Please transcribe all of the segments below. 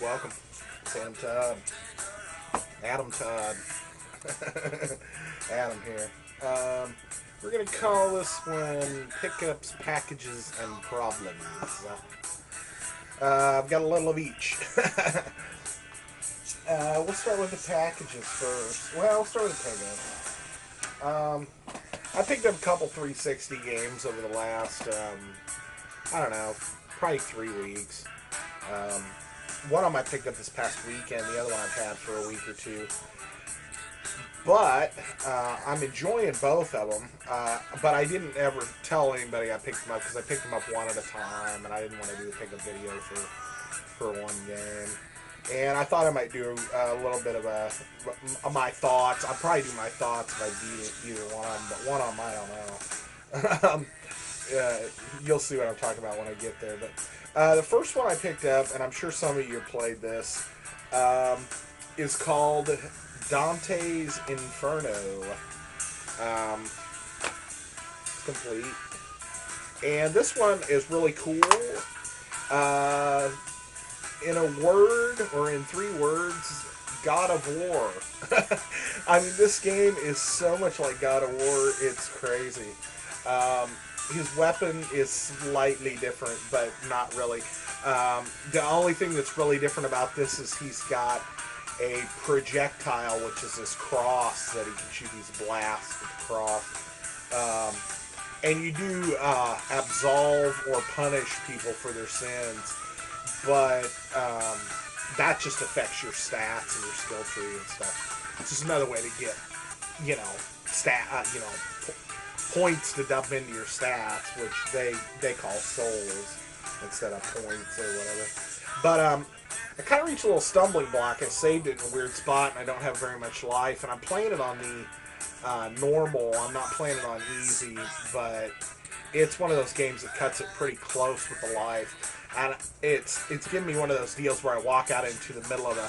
Welcome. Sandamtod. Adam Todd. Adam here. We're going to call this one Pickups, Packages, and Problems. I've got a little of each. We'll start with the packages first. Well, we'll start with the pickup. I picked up a couple 360 games over the last, I don't know, probably 3 weeks. One of them I picked up this past weekend. The other one I've had for a week or two. But I'm enjoying both of them. But I didn't ever tell anybody I picked them up because I picked them up one at a time, and I didn't want to do a pickup video for one game. And I thought I might do a little bit of my thoughts. I'll probably do my thoughts if I beat either one of them, but one of them I don't know. You'll see what I'm talking about when I get there. But the first one I picked up, and I'm sure some of you have played this, is called Dante's Inferno. It's complete. And this one is really cool. In a word, or in 3 words, God of War. I mean, this game is so much like God of War, it's crazy. His weapon is slightly different, but not really. The only thing that's really different about this is he's got a projectile, which is this cross that he can shoot these blasts with the cross. And you do absolve or punish people for their sins, but that just affects your stats and your skill tree and stuff. It's just another way to get, points to dump into your stats, which they call souls instead of points or whatever. But I kind of reached a little stumbling block. I saved it in a weird spot, and I don't have very much life. And I'm playing it on the normal. I'm not playing it on easy, but it's one of those games that cuts it pretty close with the life. And it's giving me one of those deals where I walk out into the middle of a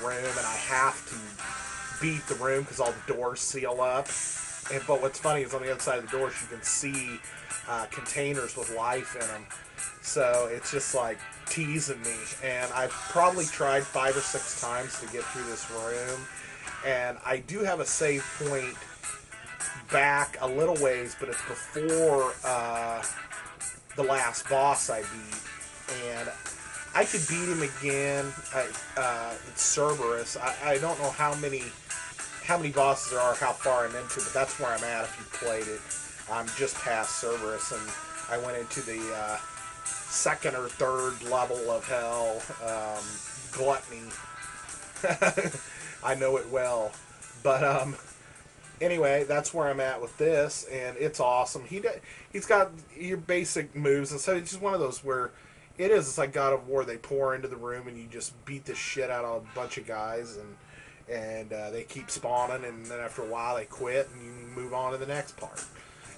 room, and I have to beat the room because all the doors seal up. But what's funny is on the other side of the doors you can see containers with life in them. So it's just like teasing me. And I've probably tried 5 or 6 times to get through this room. And I do have a save point back a little ways, but it's before the last boss I beat. And I could beat him again. It's Cerberus. I don't know how many bosses there are, how far I'm into, but that's where I'm at if you played it. I'm just past Cerberus, and I went into the 2nd or 3rd level of hell, Gluttony. I know it well. But anyway, that's where I'm at with this, and it's awesome. He's got your basic moves, and so it's just one of those where it's like God of War. They pour into the room, and you just beat the shit out of a bunch of guys, and they keep spawning, and then after a while they quit, and you move on to the next part.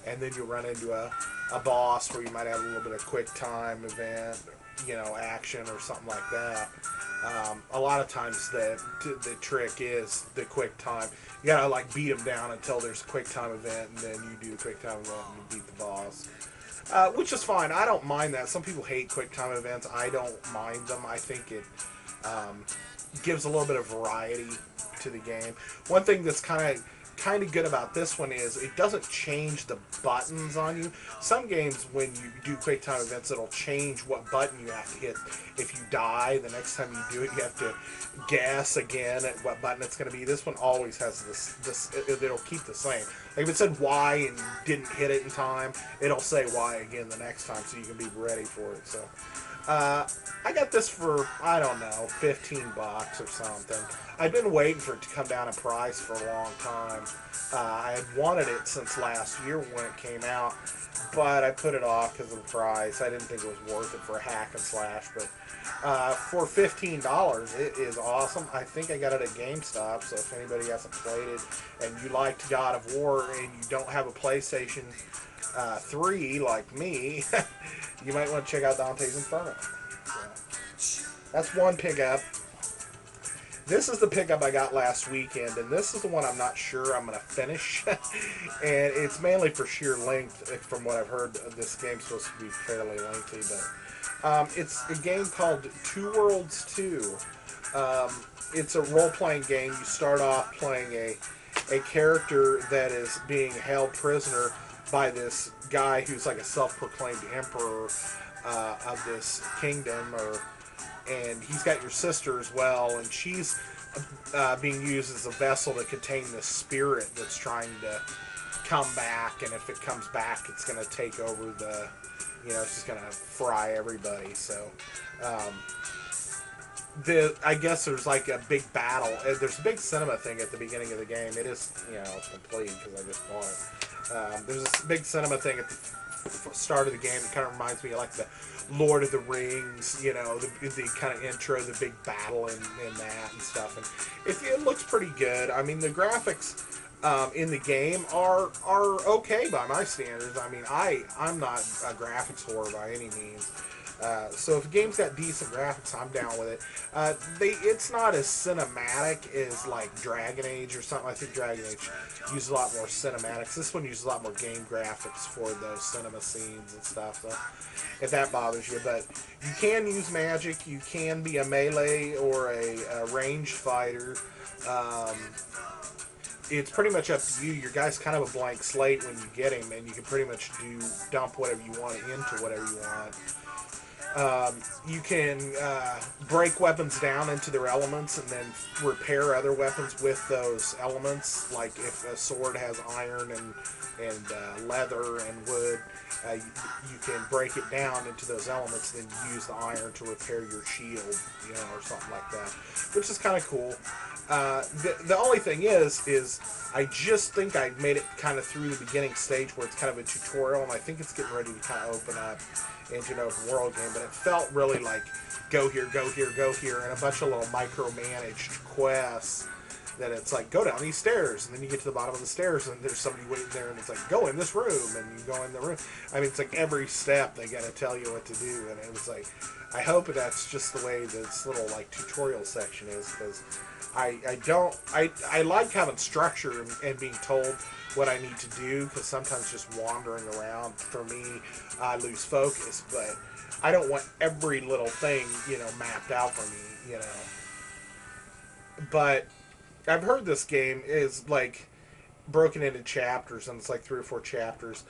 And then you run into a boss where you might have a little bit of quick time event, action or something like that. A lot of times the trick is the quick time. You gotta beat them down until there's a quick time event, and then you do the quick time event and you beat the boss. Which is fine. I don't mind that. Some people hate quick time events. I don't mind them. I think it gives a little bit of variety to the game. One thing that's kind of good about this one is it doesn't change the buttons on you. Some games, when you do quick time events, it'll change what button you have to hit. If you die, the next time you do it, you have to guess again at what button it's going to be. This one always has it'll keep the same. Like if it said Y and you didn't hit it in time, it'll say Y again the next time, so you can be ready for it. So I got this for, I don't know, $15 or something. I've been waiting for it to come down in price for a long time. I had wanted it since last year when it came out, but I put it off because of the price. I didn't think it was worth it for a hack and slash, but for $15, it is awesome. I think I got it at GameStop, so if anybody hasn't played it and you liked God of War and you don't have a PlayStation 3 like me, you might want to check out Dante's Inferno. So, that's one pickup. This is the pickup I got last weekend, and this is the one I'm not sure I'm going to finish. And it's mainly for sheer length. From what I've heard, this game's supposed to be fairly lengthy, but it's a game called Two Worlds 2. It's a role-playing game. You start off playing a character that is being held prisoner by this guy who's like a self-proclaimed emperor of this kingdom, and he's got your sister as well, and she's being used as a vessel to contain this spirit that's trying to come back, and if it comes back, it's going to take over it's just going to fry everybody. So, I guess there's like a big battle. There's a big cinema thing at the beginning of the game. It is, it's complete because I just bought it. There's a big cinema thing at the start of the game. It kind of reminds me of like the Lord of the Rings, the kind of intro, the big battle in that and stuff. And it looks pretty good. I mean, the graphics in the game are okay by my standards. I mean, I'm not a graphics whore by any means. So if a game's got decent graphics, I'm down with it. It's not as cinematic as like Dragon Age or something. I think Dragon Age uses a lot more cinematics. This one uses a lot more game graphics for those cinema scenes and stuff. So if that bothers you, but you can use magic. You can be a melee or a ranged fighter. It's pretty much up to you. Your guy's kind of a blank slate when you get him, and you can pretty much dump whatever you want into whatever you want. You can break weapons down into their elements and then repair other weapons with those elements. Like if a sword has iron and leather and wood, you can break it down into those elements and then use the iron to repair your shield, or something like that, which is kind of cool. The only thing is I just think I made it kind of through the beginning stage where it's kind of a tutorial, and I think it's getting ready to kind of open up into an open world game, but it felt really like go here, go here, go here, and a bunch of little micromanaged quests that it's like go down these stairs, and then you get to the bottom of the stairs and there's somebody waiting there, and it's like go in this room, and you go in the room. I mean, it's like every step they got to tell you what to do, and it was like, I hope that's just the way this little like tutorial section is, because I like having structure and being told what I need to do, because sometimes just wandering around, for me, I lose focus, but I don't want every little thing, mapped out for me, But I've heard this game is like broken into chapters, and it's like 3 or 4 chapters,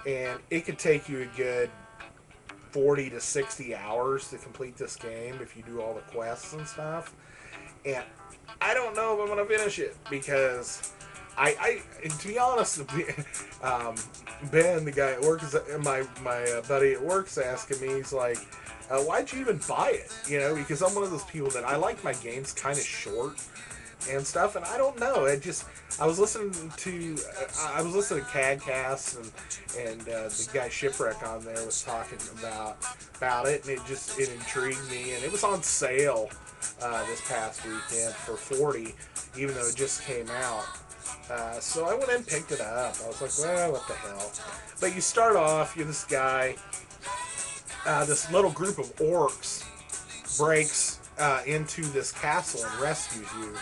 and it could take you a good 40 to 60 hours to complete this game if you do all the quests and stuff. And I don't know if I'm going to finish it, because to be honest, Ben, the guy at work, my buddy at work's asking me, he's like, why'd you even buy it? Because I'm one of those people that I like my games kind of short and stuff, and I don't know. I was listening to CADcasts, and the guy Shipwreck on there was talking about it, and it intrigued me, and it was on sale this past weekend for $40, even though it just came out. So I went and picked it up. I was like, well, what the hell? But you start off, you're this guy, this little group of orcs breaks into this castle and rescues you.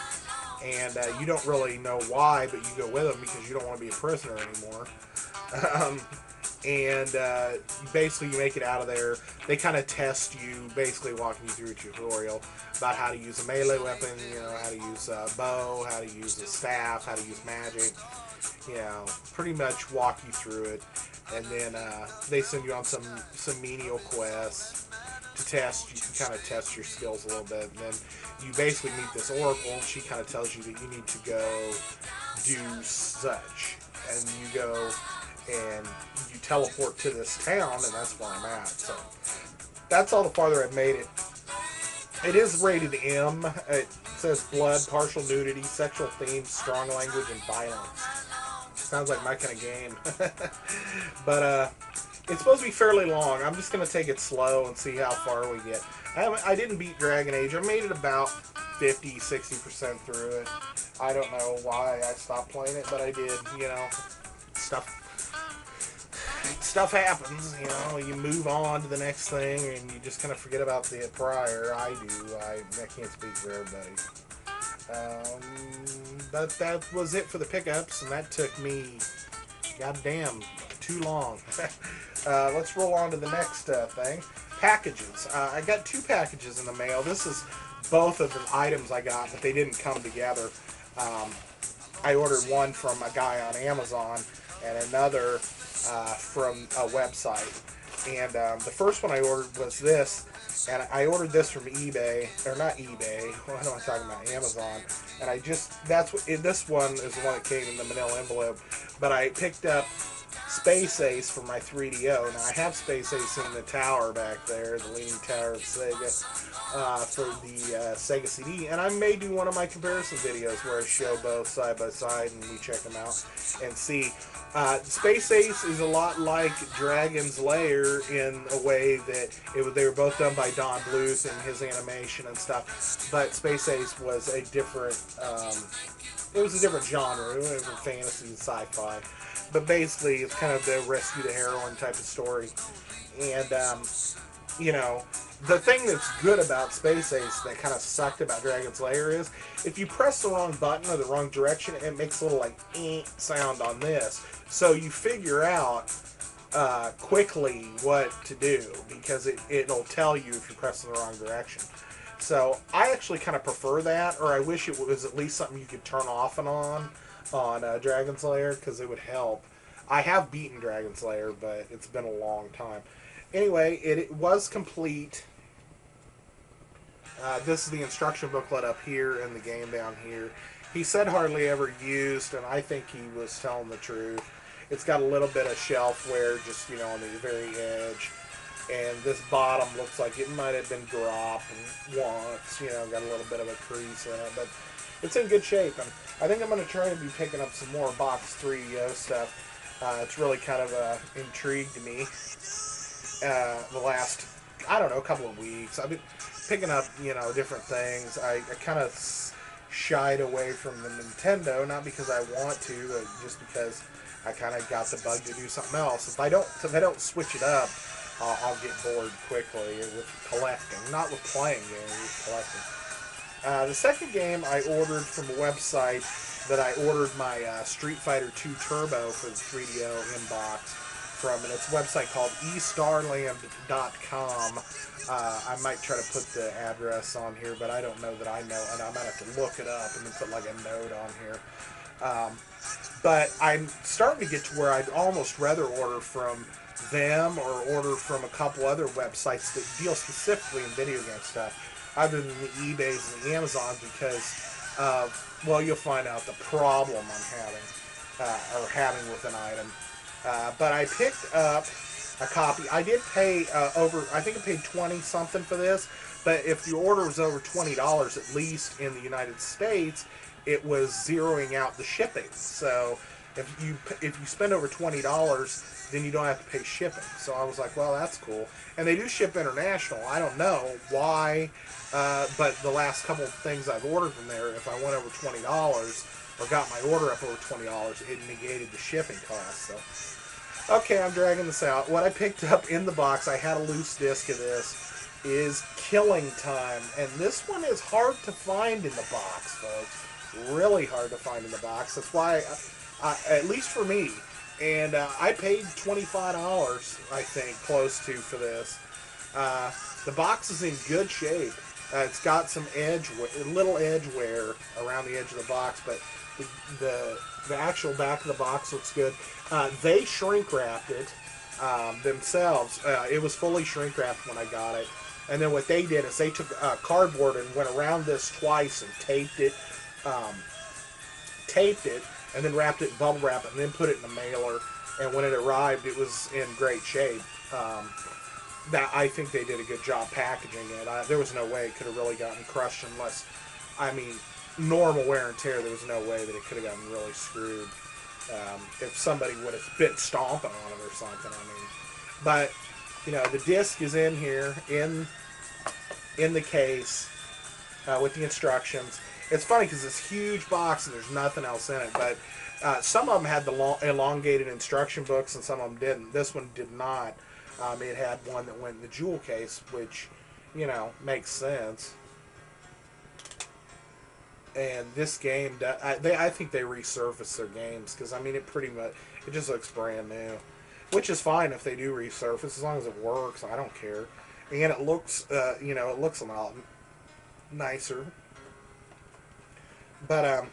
And you don't really know why, but you go with them because you don't want to be a prisoner anymore. Basically you make it out of there. They kind of test you, basically walking you through a tutorial about how to use a melee weapon, how to use a bow, how to use a staff, how to use magic, pretty much walk you through it. And then they send you on some menial quests to test. You can kind of test your skills a little bit, and then you basically meet this oracle, and she kind of tells you that you need to go do such, and you go and you teleport to this town, and that's where I'm at. So that's all the farther I've made it. It is rated M. It says blood, partial nudity, sexual themes, strong language, and violence. Sounds like my kind of game. But it's supposed to be fairly long. I'm just going to take it slow and see how far we get. I didn't beat Dragon Age. I made it about 50-60% through it. I don't know why I stopped playing it, but I did. Stuff happens. You move on to the next thing, and you just kind of forget about the prior. I do. I can't speak for everybody. That was it for the pickups, and that took me, goddamn, too long. Let's roll on to the next thing. Packages. I got 2 packages in the mail. This is both of the items I got, but they didn't come together. Um, I ordered one from a guy on Amazon and another from a website. And the first one I ordered was this, and I ordered this from eBay, or not eBay. What am I talking about? Amazon. And this one is the one that came in the manila envelope. But I picked up Space Ace for my 3DO. Now I have Space Ace in the tower back there, the leaning tower of Sega, for the Sega CD, and I may do one of my comparison videos where I show both side by side and we check them out and see. Space Ace is a lot like Dragon's Lair in a way that they were both done by Don Bluth and his animation and stuff, but Space Ace was a different, it was a different genre. It was different fantasy and sci-fi. But basically, it's kind of the rescue the heroine type of story. And, you know, the thing that's good about Space Ace that kind of sucked about Dragon's Lair is if you press the wrong button or the wrong direction, it makes a little like sound on this. So you figure out quickly what to do because it'll tell you if you're pressing the wrong direction. So I actually kind of prefer that, or I wish it was at least something you could turn off and on Dragon's Lair, because it would help. I have beaten Dragon's Lair, but it's been a long time. Anyway, it was complete. This is the instruction booklet up here and the game down here. He said hardly ever used, and I think he was telling the truth. It's got a little bit of shelfware just, you know, on the very edge. And this bottom looks like it might have been dropped once, you know, got a little bit of a crease in it, but it's in good shape. And I think I'm going to try to be picking up some more Box 3DO stuff. It's really kind of intrigued me the last, I don't know, couple of weeks. I've been picking up, you know, different things. I kind of shied away from the Nintendo, not because I want to, but just because I kind of got the bug to do something else. If I don't switch it up, I'll get bored quickly with collecting. Not with playing games, with collecting. The second game I ordered from a website that I ordered my Street Fighter 2 Turbo for the 3DO inbox from, and it's a website called estarland.com. I might try to put the address on here, but I don't know that I know, and I might have to look it up and then put like a note on here. But I'm starting to get to where I'd almost rather order from them or order from a couple other websites that deal specifically in video game stuff, other than the eBays and the Amazons, because well, you'll find out the problem I'm having with an item. But I picked up a copy. I did pay I think I paid 20 something for this, but if the order was over $20, at least in the United States, it was zeroing out the shipping. So if you spend over $20, then you don't have to pay shipping. So I was like, well, that's cool. And they do ship international. I don't know why, but the last couple of things I've ordered from there, if I went over $20 or got my order up over $20, it negated the shipping cost. So, okay, I'm dragging this out. What I picked up in the box, I had a loose disc of this, is Killing Time. And this one is hard to find in the box, folks. Really hard to find in the box. That's why, at least for me, and I paid $25, I think, close to, for this. The box is in good shape. It's got some little edge wear around the edge of the box, but the actual back of the box looks good. They shrink wrapped it themselves. It was fully shrink wrapped when I got it. And then what they did is they took cardboard and went around this twice and taped it, and then wrapped it in bubble wrap and then put it in the mailer. And when it arrived, it was in great shape. I think they did a good job packaging it. There was no way it could have really gotten crushed unless, I mean, normal wear and tear, there was no way that it could have gotten really screwed. If somebody would have been stomping on it or something, I mean. But, you know, the disc is in here, in the case, with the instructions. It's funny because it's a huge box and there's nothing else in it, but some of them had the elongated instruction books and some of them didn't. This one did not. It had one that went in the jewel case, which, you know, makes sense. And this game, I think they resurfaced their games because I mean it just looks brand new, which is fine if they do resurface as long as it works. I don't care, and it looks it looks a lot nicer. But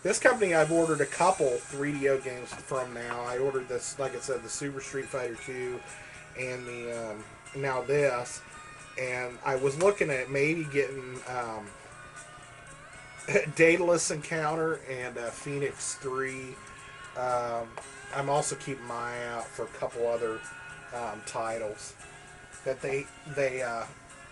this company I've ordered a couple 3DO games from now. I ordered this, like I said, the Super Street Fighter 2 and the now this, and I was looking at maybe getting Daedalus Encounter and Phoenix 3. I'm also keeping my eye out for a couple other titles that they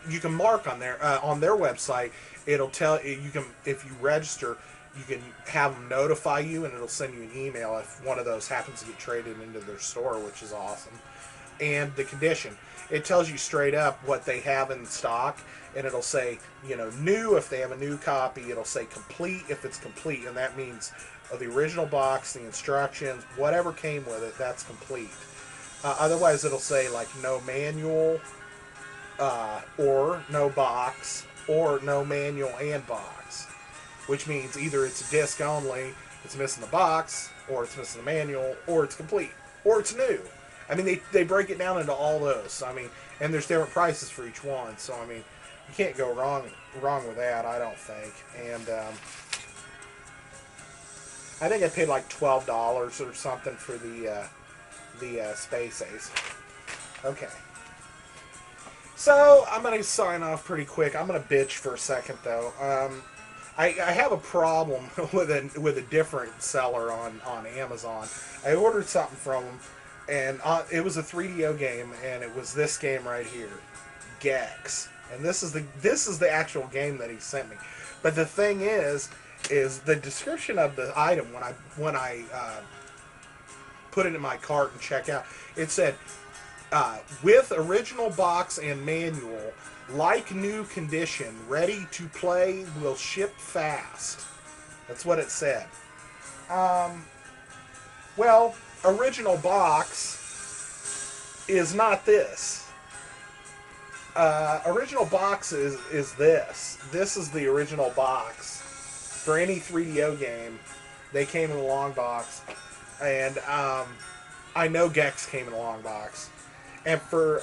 you can mark on their website. It'll tell you can, if you register, you can have them notify you, and it'll send you an email if one of those happens to get traded into their store, which is awesome. And the condition, it tells you straight up what they have in stock, and it'll say, new if they have a new copy. It'll say complete if it's complete, and that means the original box, the instructions, whatever came with it, that's complete. Otherwise, it'll say like no manual, or no box, or no manual and box, which means either it's a disc only, it's missing the box, or it's missing the manual, or it's complete, or it's new. I mean, they break it down into all those. I mean, and there's different prices for each one. So I mean, you can't go wrong with that, I don't think. And I think I paid like $12 or something for the Space Ace. Okay. So I'm gonna sign off pretty quick. I'm gonna bitch for a second though. I have a problem with a different seller on Amazon. I ordered something from him, and it was a 3DO game, and it was this game right here, Gex. And this is the actual game that he sent me. But the thing is the description of the item when I put it in my cart and check out, it said with original box and manual, like new condition, ready to play, will ship fast. That's what it said. Well, original box is not this. Original box is this. This is the original box. For any 3DO game, they came in a long box. And I know Gex came in a long box. And for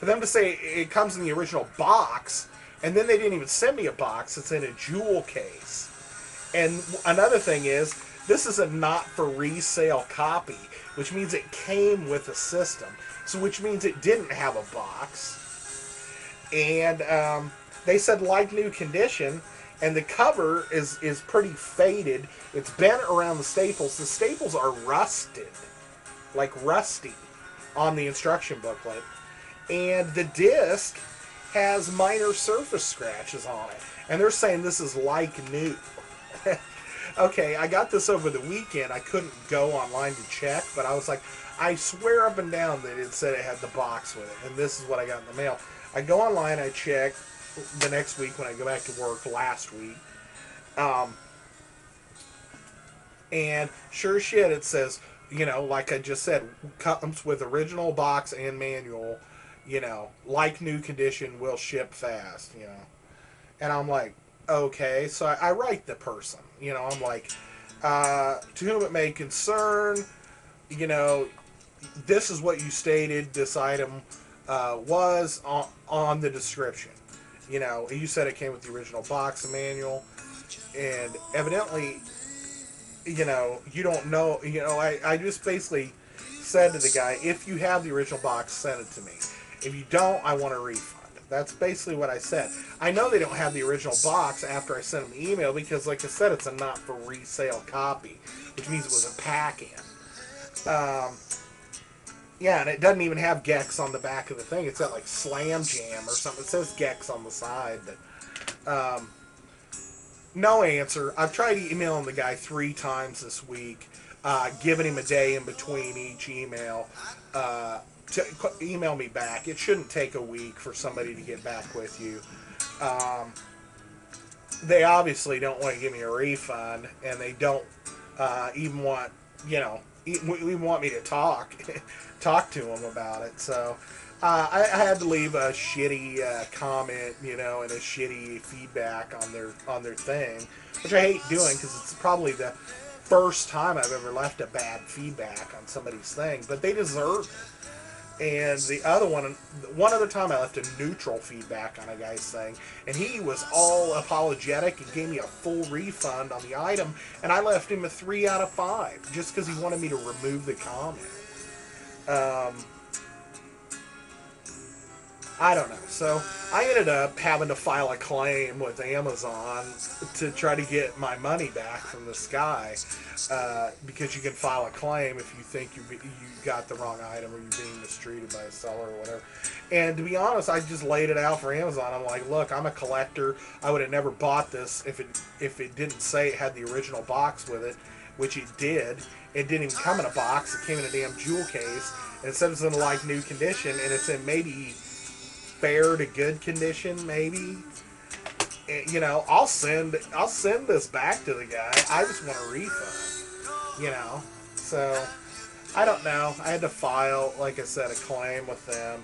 them to say it comes in the original box, and then they didn't even send me a box, it's in a jewel case. And another thing is, this is a not for resale copy, which means it came with a system. So which means it didn't have a box. And they said like new condition, and the cover is pretty faded. It's bent around the staples. The staples are rusted, like rusty, on the instruction booklet. And the disc has minor surface scratches on it. And they're saying this is like new. Okay, I got this over the weekend. I couldn't go online to check, but I was like, I swear up and down that it said it had the box with it. And this is what I got in the mail. I go online, I check the next week when I go back to work last week. And sure shit, it says, like I just said, comes with original box and manual, like new condition, will ship fast, And I'm like, okay, so I write the person, I'm like, to whom it may concern, this is what you stated this item was on the description. You said it came with the original box and manual, and evidently, you don't know, I just basically said to the guy, if you have the original box, send it to me. If you don't, I want a refund. That's basically what I said. I know they don't have the original box after I sent them the email because, like I said, it's a not for resale copy, which means it was a pack-in. Yeah, and it doesn't even have Gex on the back of the thing. It's got like Slam Jam or something. It says Gex on the side, but no answer. I've tried emailing the guy 3 times this week, giving him a day in between each email to email me back. It shouldn't take a week for somebody to get back with you. They obviously don't want to give me a refund, and they don't even want, he want me to talk to him about it. So I had to leave a shitty comment, you know, and a shitty feedback on their thing, which I hate doing because it's probably the first time I've ever left a bad feedback on somebody's thing, but they deserve it. And the other one other time I left a neutral feedback on a guy's thing, and he was all apologetic and gave me a full refund on the item, and I left him a 3 out of 5 just because he wanted me to remove the comment. Um, I don't know. So I ended up having to file a claim with Amazon to try to get my money back from this guy, because you can file a claim if you think you got the wrong item or you're being mistreated by a seller or whatever. And to be honest, I just laid it out for Amazon. I'm like, look, I'm a collector. I would have never bought this if it didn't say it had the original box with it, which it did. It didn't even come in a box. It came in a damn jewel case. And it says it's in like new condition, and it's in maybe fair to good condition, maybe. And, you know, I'll send this back to the guy. I just want a refund, you know. So I don't know. I had to file, like I said, a claim with them,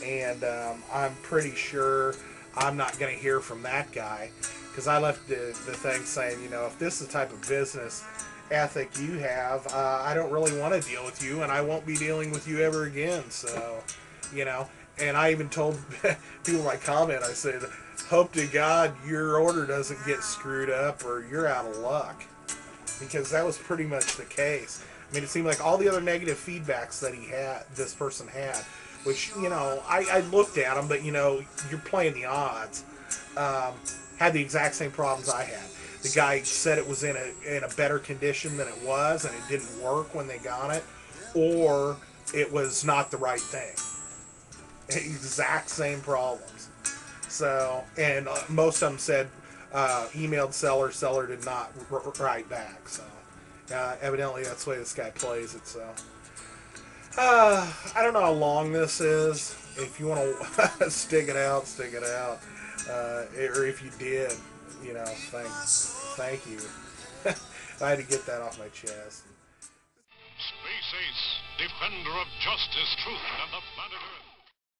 and I'm pretty sure I'm not going to hear from that guy because I left the thing saying, you know, if this is the type of business ethic you have, I don't really want to deal with you, and I won't be dealing with you ever again. So, you know. And I even told people in my comment, I said, hope to God your order doesn't get screwed up or you're out of luck. Because that was pretty much the case. I mean, it seemed like all the other negative feedbacks that this person had, which, you know, I looked at them, but, you know, you're playing the odds, had the exact same problems I had. The guy said it was in a better condition than it was, and it didn't work when they got it, or it was not the right thing. Exact same problems. So, and most of them said emailed seller did not write back. So, evidently that's the way this guy plays it. So, I don't know how long this is. If you want to stick it out, stick it out. Or if you did, you know, thank you. I had to get that off my chest. Space Ace, defender of justice, truth, and the planet Earth.